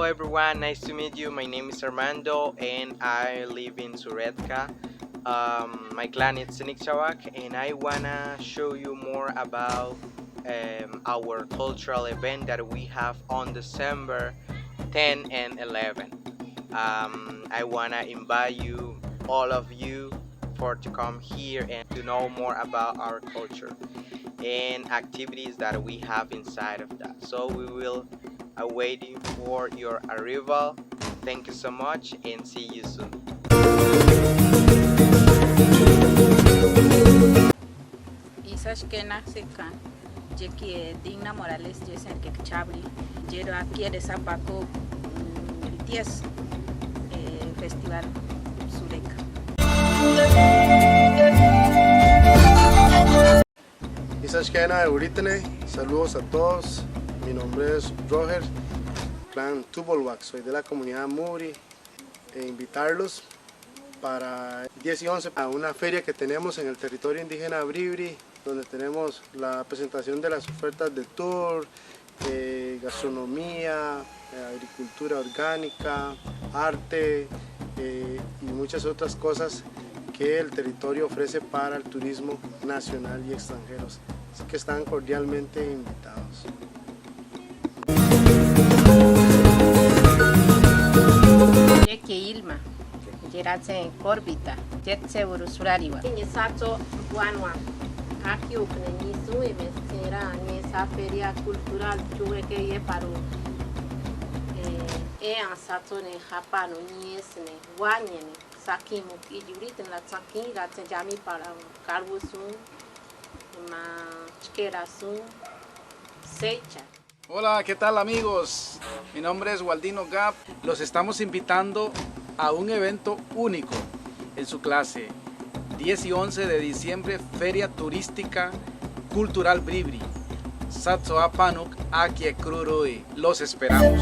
everyone, nice to meet you. My name is Armando and I live in Suretka. My clan is Sinikchawak and I wanna show you more about our cultural event that we have on December 10 and 11. I wanna invite you, all of you, for to come here and to know more about our culture and activities that we have inside of that. So we will waiting for your arrival. Thank you so much and see you soon. Isashkena sekan jeki Digna Morales jesen ke chabri jero aquí de Zapaco el 10 festival Sureca. Isashkena Euritene, saludos a todos. Mi nombre es Roger, clan Tubolwak, soy de la comunidad Muri, invitarlos para el 10 y 11 a una feria que tenemos en el territorio indígena Bribri, donde tenemos la presentación de las ofertas de tour, gastronomía, agricultura orgánica, arte y muchas otras cosas que el territorio ofrece para el turismo nacional y extranjeros. Así que están cordialmente invitados. Jeki Ilma Jeratse Corbita Jetse Urusurariwa Nisato Buanwa Aquí ukne nisu emesera nesa feria cultural chuve que ye paro ansato ne japano niesne wanyene sakimu kijurite la tsakinga tjami para karbusu ma chkerasu secha. Hola, ¿qué tal amigos? Mi nombre es Waldino Gap. Los estamos invitando a un evento único en su clase. 10 y 11 de diciembre, Feria Turística Cultural Bribri. Satsoa Panuk, Akie Krurui. Los esperamos.